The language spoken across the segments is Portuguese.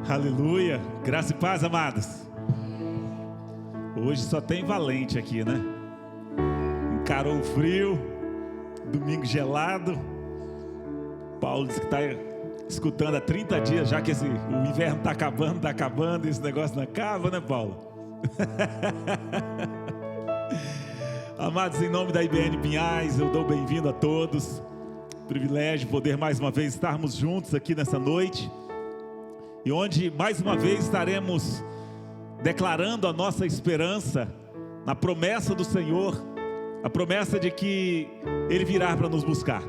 Aleluia, graça e paz, amados. Hoje só tem valente aqui, né? Encarou o frio, domingo gelado. Paulo disse que está escutando há 30 dias, já que o inverno está acabando, esse negócio não acaba, né, Paulo? Amados, em nome da IBN Pinhais, eu dou bem-vindo a todos. Privilégio poder mais uma vez estarmos juntos aqui nessa noite, e onde mais uma vez estaremos declarando a nossa esperança na promessa do Senhor, a promessa de que Ele virá para nos buscar.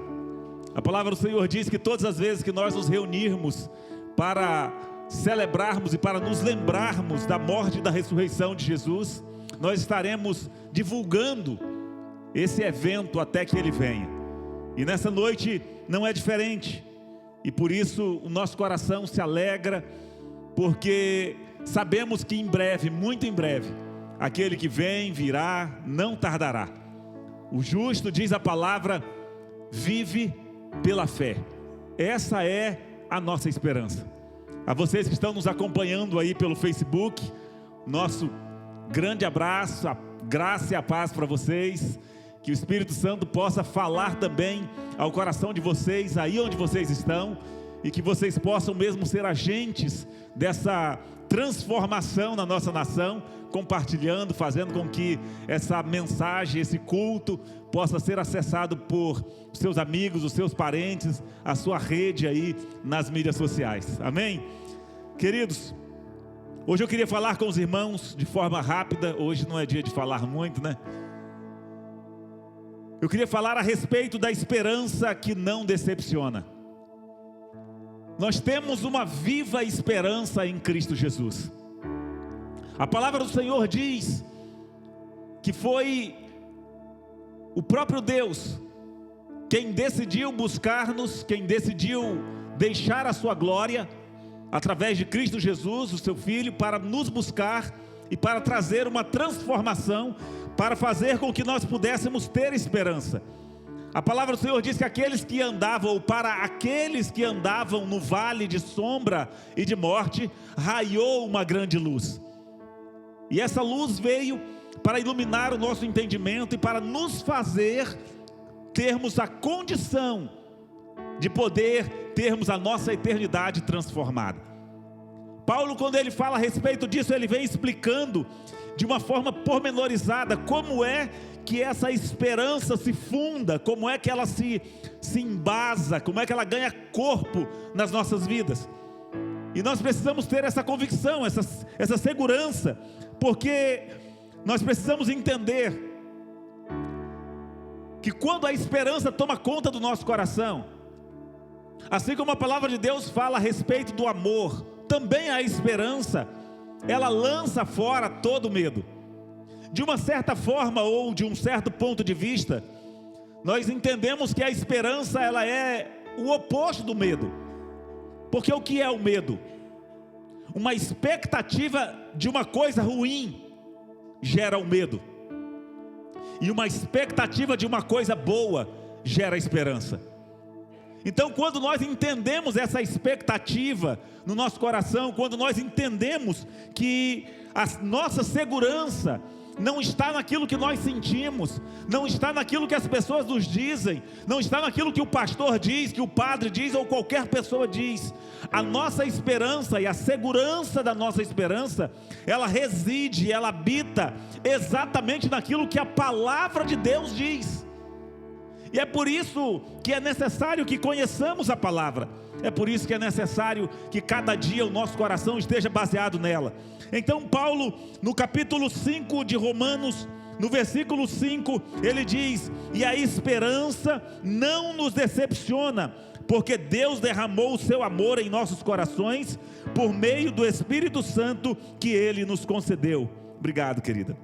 A palavra do Senhor diz que todas as vezes que nós nos reunirmos para celebrarmos e para nos lembrarmos da morte e da ressurreição de Jesus, nós estaremos divulgando esse evento até que Ele venha. E nessa noite não é diferente, e por isso o nosso coração se alegra, porque sabemos que em breve, muito em breve, aquele que vem, virá, não tardará. O justo, diz a palavra, vive pela fé. Essa é a nossa esperança. A vocês que estão nos acompanhando aí pelo Facebook, nosso grande abraço, a graça e a paz para vocês. Que o Espírito Santo possa falar também ao coração de vocês, aí onde vocês estão, e que vocês possam mesmo ser agentes dessa transformação na nossa nação, compartilhando, fazendo com que essa mensagem, esse culto, possa ser acessado por seus amigos, os seus parentes, a sua rede aí nas mídias sociais. Amém? Queridos, hoje eu queria falar com os irmãos de forma rápida. Hoje não é dia de falar muito, né? Eu queria falar a respeito da esperança que não decepciona. Nós temos uma viva esperança em Cristo Jesus. A palavra do Senhor diz que foi o próprio Deus quem decidiu buscar-nos, quem decidiu deixar a sua glória através de Cristo Jesus, o seu Filho, para nos buscar e para trazer uma transformação, para fazer com que nós pudéssemos ter esperança. A palavra do Senhor diz que aqueles que andavam, ou para aqueles que andavam no vale de sombra e de morte, raiou uma grande luz. E essa luz veio para iluminar o nosso entendimento e para nos fazer termos a condição de poder termos a nossa eternidade transformada. Paulo, quando ele fala a respeito disso, ele vem explicando de uma forma pormenorizada como é que essa esperança se funda, como é que ela se embasa, como é que ela ganha corpo nas nossas vidas. E nós precisamos ter essa convicção, essa segurança, porque nós precisamos entender que quando a esperança toma conta do nosso coração, assim como a palavra de Deus fala a respeito do amor, também a esperança, ela lança fora todo medo. De uma certa forma, ou de um certo ponto de vista, nós entendemos que a esperança, ela é o oposto do medo. Porque o que é o medo? Uma expectativa de uma coisa ruim gera o medo, e uma expectativa de uma coisa boa gera esperança. Então, quando nós entendemos essa expectativa no nosso coração, quando nós entendemos que a nossa segurança não está naquilo que nós sentimos, não está naquilo que as pessoas nos dizem, não está naquilo que o pastor diz, que o padre diz ou qualquer pessoa diz. A nossa esperança e a segurança da nossa esperança, ela reside, ela habita exatamente naquilo que a palavra de Deus diz. E é por isso que é necessário que conheçamos a palavra. É por isso que é necessário que cada dia o nosso coração esteja baseado nela. Então Paulo, no capítulo 5 de Romanos, no versículo 5, ele diz: e a esperança não nos decepciona, porque Deus derramou o seu amor em nossos corações, por meio do Espírito Santo que Ele nos concedeu. Obrigado, querida.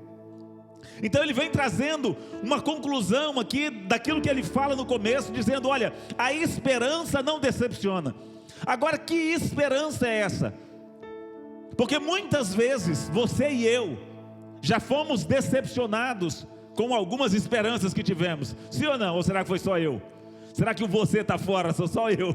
Então ele vem trazendo uma conclusão aqui daquilo que ele fala no começo, dizendo: olha, a esperança não decepciona. Agora, que esperança é essa? Porque muitas vezes você e eu já fomos decepcionados com algumas esperanças que tivemos. Sim ou não? Ou será que foi só eu? Será que o você está fora? Sou só eu?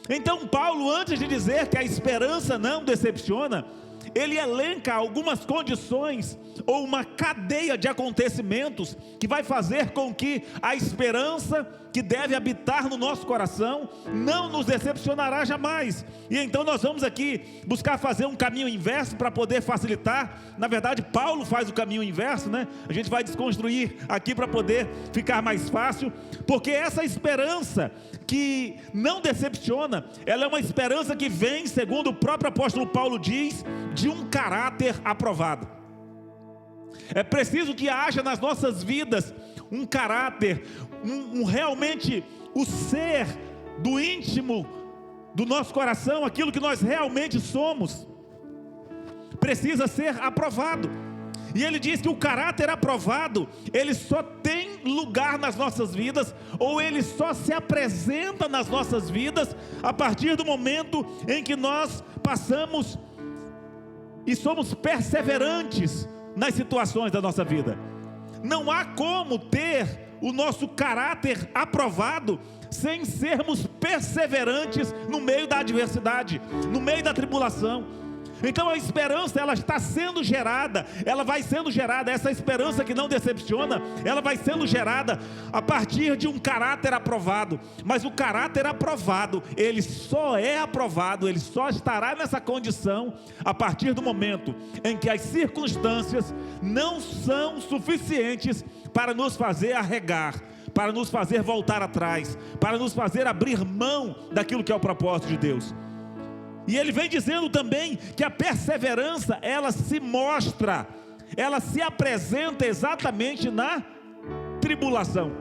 Então Paulo, antes de dizer que a esperança não decepciona, ele elenca algumas condições ou uma cadeia de acontecimentos que vai fazer com que a esperança que deve habitar no nosso coração não nos decepcionará jamais. E então nós vamos aqui buscar fazer um caminho inverso para poder facilitar. Na verdade, Paulo faz o caminho inverso, né? A gente vai desconstruir aqui para poder ficar mais fácil, porque essa esperança que não decepciona, ela é uma esperança que vem, segundo o próprio apóstolo Paulo diz, de um caráter aprovado. É preciso que haja nas nossas vidas um caráter, realmente o ser do íntimo do nosso coração, aquilo que nós realmente somos, precisa ser aprovado. E ele diz que o caráter aprovado, ele só tem lugar nas nossas vidas, ou ele só se apresenta nas nossas vidas, a partir do momento em que nós passamos e somos perseverantes nas situações da nossa vida. Não há como ter o nosso caráter aprovado sem sermos perseverantes no meio da adversidade, no meio da tribulação. Então a esperança, ela está sendo gerada, ela vai sendo gerada, essa esperança que não decepciona, ela vai sendo gerada a partir de um caráter aprovado. Mas o caráter aprovado, ele só é aprovado, ele só estará nessa condição a partir do momento em que as circunstâncias não são suficientes para nos fazer arregar, para nos fazer voltar atrás, para nos fazer abrir mão daquilo que é o propósito de Deus. E ele vem dizendo também que a perseverança, ela se mostra, ela se apresenta exatamente na tribulação.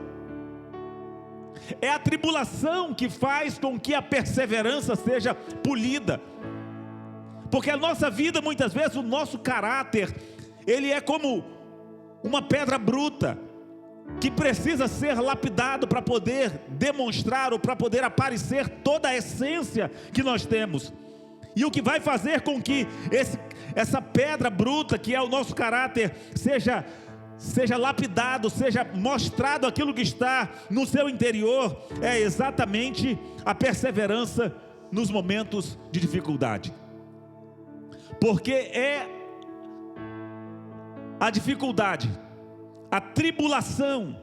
É a tribulação que faz com que a perseverança seja polida. Porque a nossa vida, muitas vezes, o nosso caráter, ele é como uma pedra bruta, que precisa ser lapidado para poder demonstrar, ou para poder aparecer toda a essência que nós temos. E o que vai fazer com que essa pedra bruta, que é o nosso caráter, seja lapidado, seja mostrado aquilo que está no seu interior, é exatamente a perseverança nos momentos de dificuldade. Porque é a dificuldade, a tribulação,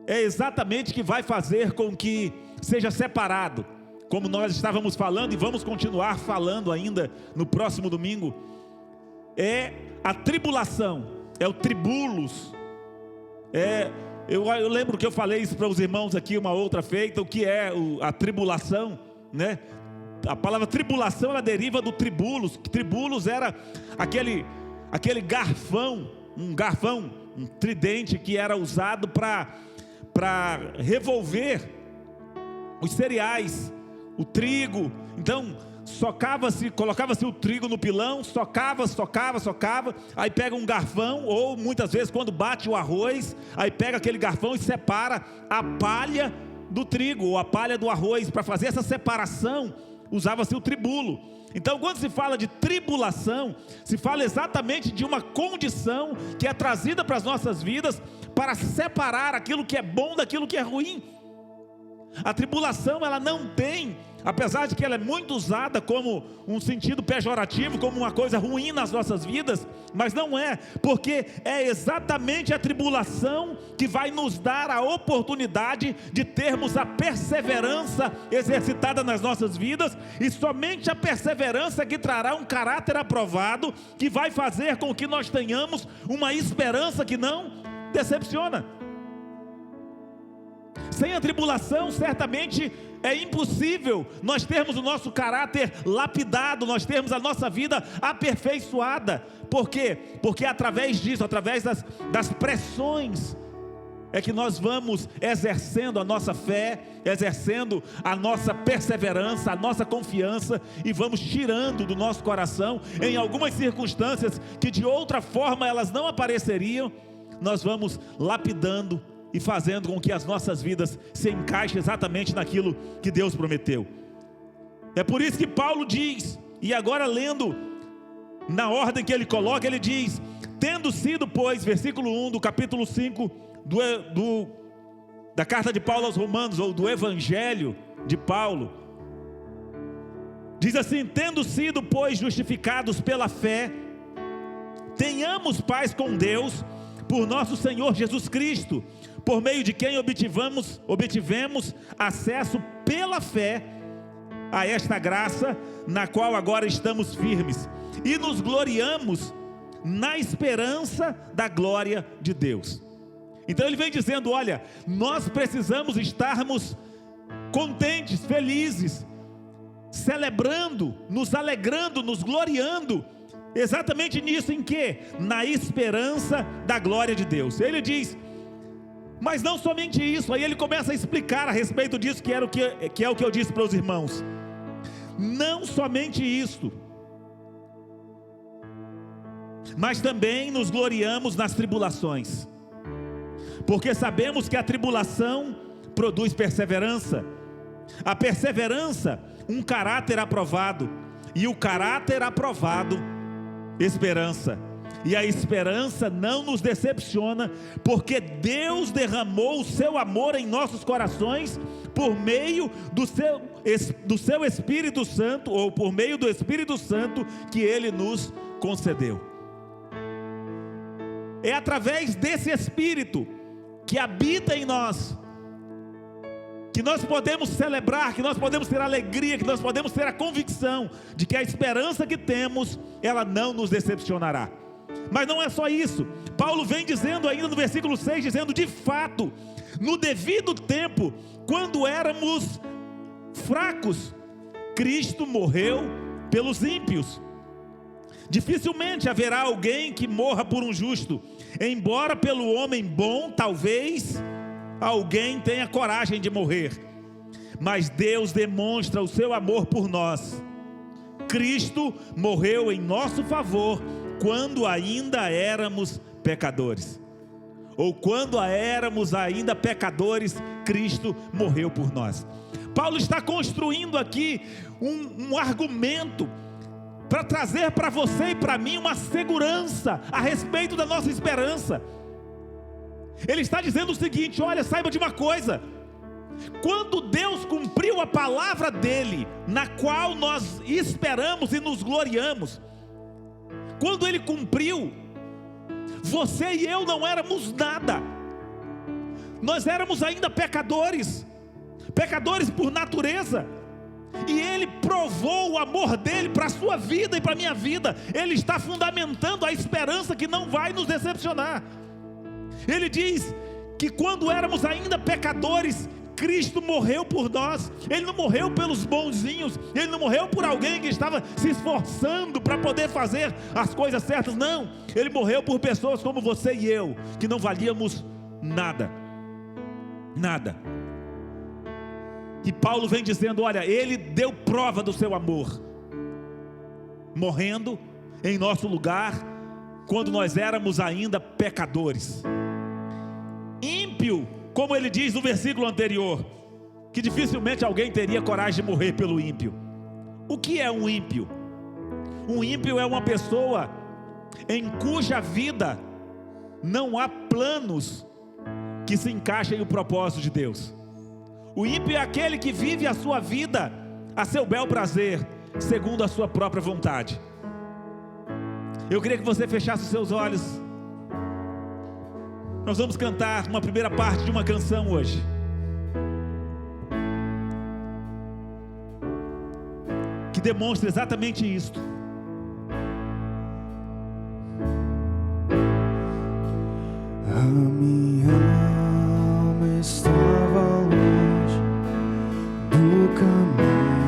é exatamente que vai fazer com que seja separado, como nós estávamos falando e vamos continuar falando ainda no próximo domingo. É a tribulação, é o tribulos. Eu lembro que eu falei isso para os irmãos aqui uma outra feita, o que é a tribulação, né? A palavra tribulação, ela deriva do tribulos. Tribulos era aquele garfão, um tridente que era usado para revolver os cereais, o trigo. Então colocava-se o trigo no pilão, socava, aí pega um garfão, ou muitas vezes quando bate o arroz, aí pega aquele garfão e separa a palha do trigo, ou a palha do arroz. Para fazer essa separação, usava-se o tribulo. Então, quando se fala de tribulação, se fala exatamente de uma condição que é trazida para as nossas vidas, para separar aquilo que é bom daquilo que é ruim. A tribulação, ela não tem, apesar de que ela é muito usada como um sentido pejorativo, como uma coisa ruim nas nossas vidas, mas não é, porque é exatamente a tribulação que vai nos dar a oportunidade de termos a perseverança exercitada nas nossas vidas, e somente a perseverança que trará um caráter aprovado, que vai fazer com que nós tenhamos uma esperança que não decepciona. Sem a tribulação, certamente é impossível nós termos o nosso caráter lapidado, nós termos a nossa vida aperfeiçoada. Por quê? Porque através disso, através das pressões, é que nós vamos exercendo a nossa fé, exercendo a nossa perseverança, a nossa confiança, e vamos tirando do nosso coração, em algumas circunstâncias que de outra forma elas não apareceriam, nós vamos lapidando e fazendo com que as nossas vidas se encaixem exatamente naquilo que Deus prometeu. É por isso que Paulo diz, e agora lendo na ordem que ele coloca, ele diz: tendo sido, pois, versículo 1 do capítulo 5 da carta de Paulo aos Romanos, ou do Evangelho de Paulo, Diz assim: tendo sido, pois, justificados pela fé, tenhamos paz com Deus, por nosso Senhor Jesus Cristo, por meio de quem obtivemos acesso pela fé a esta graça, na qual agora estamos firmes, e nos gloriamos na esperança da glória de Deus. Então ele vem dizendo: olha, nós precisamos estarmos contentes, felizes, celebrando, nos alegrando, nos gloriando, exatamente nisso. Em quê? Na esperança da glória de Deus. Ele diz: mas não somente isso. Aí ele começa a explicar a respeito disso, que é o que eu disse para os irmãos. Não somente isso, mas também nos gloriamos nas tribulações, porque sabemos que a tribulação produz perseverança, a perseverança um caráter aprovado, e o caráter aprovado esperança, e a esperança não nos decepciona, porque Deus derramou o seu amor em nossos corações por meio do seu Espírito Santo, ou por meio do Espírito Santo que Ele nos concedeu. É através desse Espírito que habita em nós que nós podemos celebrar, que nós podemos ter alegria, que nós podemos ter a convicção de que a esperança que temos, ela não nos decepcionará. Mas não é só isso. Paulo vem dizendo ainda no versículo 6, dizendo: de fato, no devido tempo, quando éramos fracos, Cristo morreu pelos ímpios. Dificilmente haverá alguém que morra por um justo, embora pelo homem bom, talvez alguém tenha coragem de morrer. Mas Deus demonstra o seu amor por nós. Cristo morreu em nosso favor quando ainda éramos pecadores. Ou quando éramos ainda pecadores, Cristo morreu por nós. Paulo está construindo aqui um argumento para trazer para você e para mim uma segurança a respeito da nossa esperança. Ele está dizendo o seguinte: olha, saiba de uma coisa: quando Deus cumpriu a palavra dele, na qual nós esperamos e nos gloriamos, quando Ele cumpriu, você e eu não éramos nada, nós éramos ainda pecadores por natureza, e Ele provou o amor dele para a sua vida e para a minha vida. Ele está fundamentando a esperança que não vai nos decepcionar. Ele diz que quando éramos ainda pecadores, Cristo morreu por nós. Ele não morreu pelos bonzinhos, Ele não morreu por alguém que estava se esforçando para poder fazer as coisas certas, não. Ele morreu por pessoas como você e eu, que não valíamos nada, nada. E Paulo vem dizendo: olha, Ele deu prova do seu amor, morrendo em nosso lugar, quando nós éramos ainda pecadores. Ímpio, como ele diz no versículo anterior, que dificilmente alguém teria coragem de morrer pelo ímpio. O que é um ímpio? Um ímpio é uma pessoa em cuja vida não há planos que se encaixem no propósito de Deus. O ímpio é aquele que vive a sua vida a seu bel prazer, segundo a sua própria vontade. Eu queria que você fechasse os seus olhos. Nós vamos cantar uma primeira parte de uma canção hoje, que demonstra exatamente isto. A minha alma estava longe do caminho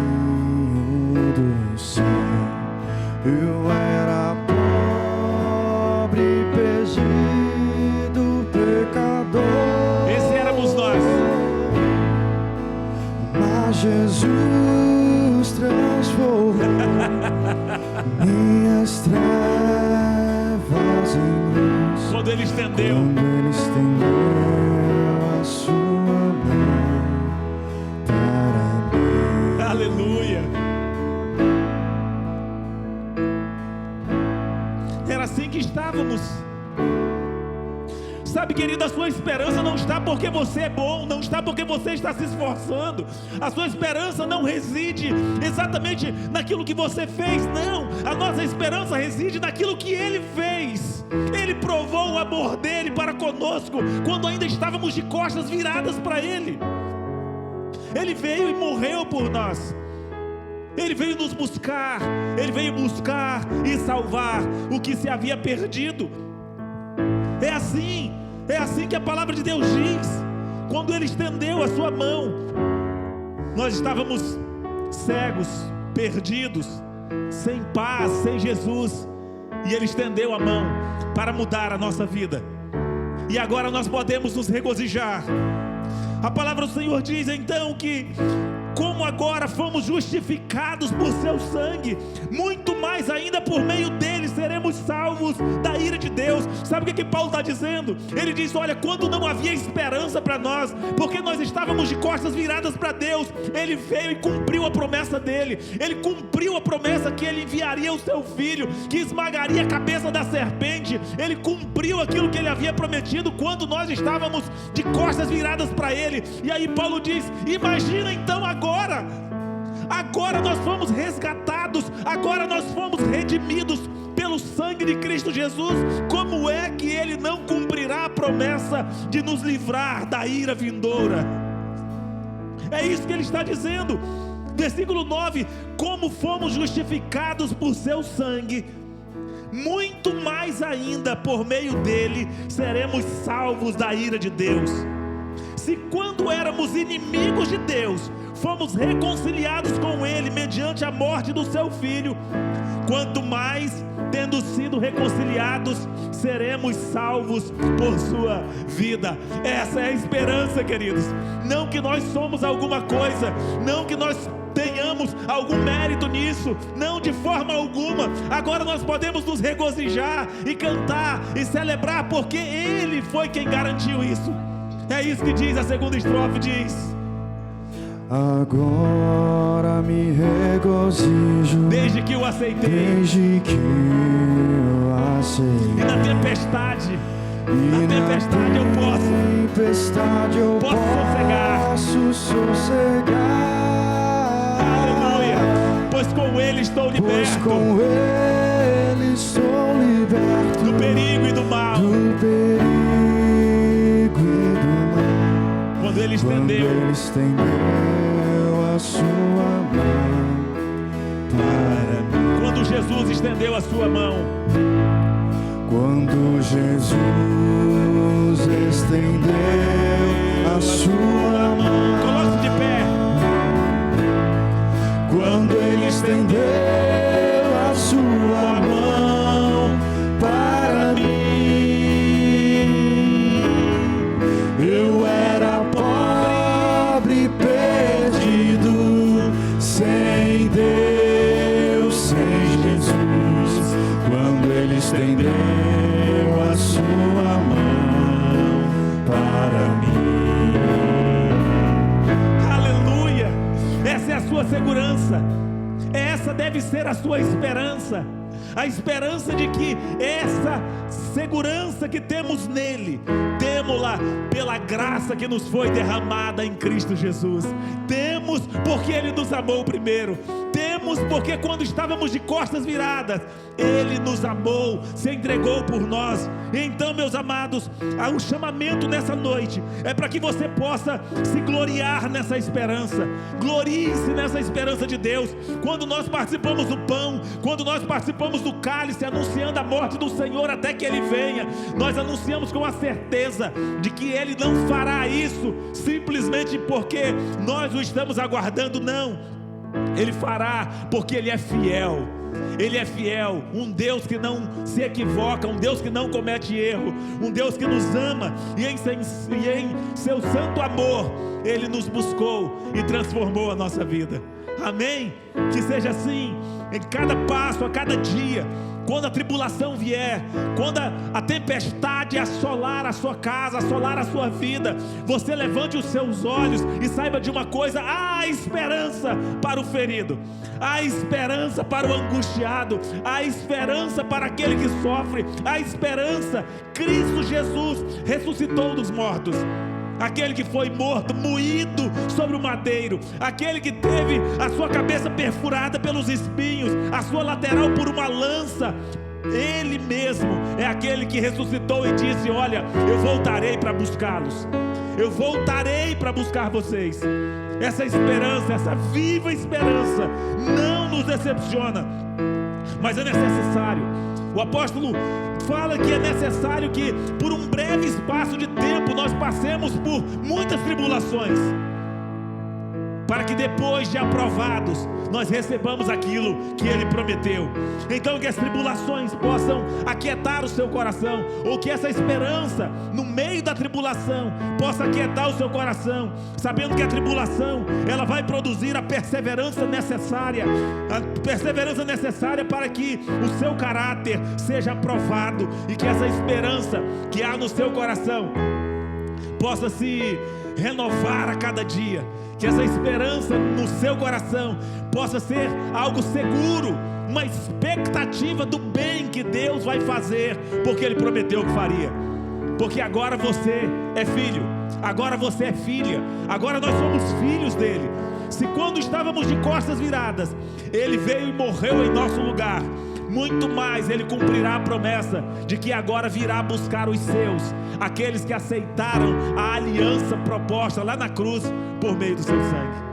do céu. Eu era pobre, perdido, pecador. Esse éramos nós. Mas Jesus transformou minhas trevas em luz. Quando Ele estendeu a sua mão para mim. Aleluia. Era assim que estávamos. Sabe Sabe, querido, a sua esperança não está porque você é bom, não está porque você está se esforçando. A sua esperança não reside exatamente naquilo que você fez, não. A nossa esperança reside naquilo que Ele fez. Ele provou o amor dele para conosco quando ainda estávamos de costas viradas para Ele. Ele veio e morreu por nós. Ele veio nos buscar. Ele veio buscar e salvar o que se havia perdido. É assim que a palavra de Deus diz. Quando Ele estendeu a sua mão, nós estávamos cegos, perdidos, sem paz, sem Jesus, e Ele estendeu a mão para mudar a nossa vida, e agora nós podemos nos regozijar. A palavra do Senhor diz então que, como agora fomos justificados por seu sangue, muito mais ainda por meio dele seremos salvos da ira de Deus. Sabe o que Paulo está dizendo? Ele diz: olha, quando não havia esperança para nós, porque nós estávamos de costas viradas para Deus, Ele veio e cumpriu a promessa dele. Ele cumpriu a promessa que Ele enviaria o seu filho, que esmagaria a cabeça da serpente. Ele cumpriu aquilo que Ele havia prometido quando nós estávamos de costas viradas para Ele. E aí Paulo diz: imagina então agora nós fomos resgatados, agora nós fomos redimidos pelo sangue de Cristo Jesus. Como é que Ele não cumprirá a promessa de nos livrar da ira vindoura? É isso que Ele está dizendo. Versículo 9: como fomos justificados por seu sangue, muito mais ainda por meio dele seremos salvos da ira de Deus. Se quando éramos inimigos de Deus, fomos reconciliados com Ele mediante a morte do seu Filho, quanto mais, tendo sido reconciliados, seremos salvos por sua vida. Essa é a esperança, queridos. Não que nós somos alguma coisa, não que nós tenhamos algum mérito nisso, não, de forma alguma. Agora nós podemos nos regozijar e cantar e celebrar, porque Ele foi quem garantiu isso. É isso que diz a segunda estrofe, diz: agora me regozijo, desde que eu aceitei, desde que eu aceitei. E na tempestade eu posso sossegar. Aleluia. Pois com Ele estou liberto, do perigo e do mal. Quando Ele estendeu a sua mão para mim. Quando Jesus estendeu a sua mão. Quando Jesus estendeu a sua mão. Coloque-se de pé. Quando Ele estendeu a sua mão para mim, eu era pobre, perdido, sem Deus, sem Jesus. Quando Ele estendeu a sua mão para mim. Aleluia. Essa é a sua segurança. Essa deve ser a sua esperança. A esperança de que essa segurança que temos nele, temos-la pela graça que nos foi derramada em Cristo Jesus. Temos porque Ele nos amou primeiro. Temos porque quando estávamos de costas viradas, Ele nos amou, se entregou por nós. Então, meus amados, o chamamento nessa noite é para que você possa se gloriar nessa esperança. Glorie-se nessa esperança de Deus. Quando nós participamos do pão, quando nós participamos do cálice, anunciando a morte do Senhor até que Ele venha, nós anunciamos com a certeza de que Ele não fará isso simplesmente porque nós o estamos aguardando, não. Ele fará porque Ele é fiel. Ele é fiel, um Deus que não se equivoca, um Deus que não comete erro, um Deus que nos ama, e em seu santo amor Ele nos buscou e transformou a nossa vida. Amém? Que seja assim em cada passo, a cada dia. quando a tribulação vier, quando a tempestade assolar a sua casa, assolar a sua vida, você levante os seus olhos e saiba de uma coisa: há esperança para o ferido, há esperança para o angustiado, há esperança para aquele que sofre, há esperança. Cristo Jesus ressuscitou dos mortos. Aquele que foi morto, moído sobre o madeiro, aquele que teve a sua cabeça perfurada pelos espinhos, a sua lateral por uma lança, Ele mesmo é aquele que ressuscitou e disse: olha, eu voltarei para buscá-los, eu voltarei para buscar vocês. Essa esperança, essa viva esperança não nos decepciona, mas é necessário. O apóstolo fala que é necessário que por um breve espaço de tempo nós passemos por muitas tribulações, para que depois de aprovados nós recebamos aquilo que Ele prometeu. Então que as tribulações possam aquietar o seu coração, ou que essa esperança no meio da tribulação possa aquietar o seu coração, sabendo que a tribulação ela vai produzir a perseverança necessária para que o seu caráter seja aprovado, e que essa esperança que há no seu coração possa se renovar a cada dia, que essa esperança no seu coração possa ser algo seguro, uma expectativa do bem que Deus vai fazer, porque Ele prometeu que faria. Porque agora você é filho, agora você é filha, agora nós somos filhos dele. Se quando estávamos de costas viradas, Ele veio e morreu em nosso lugar, muito mais Ele cumprirá a promessa de que agora virá buscar os seus, aqueles que aceitaram a aliança proposta lá na cruz por meio do seu sangue.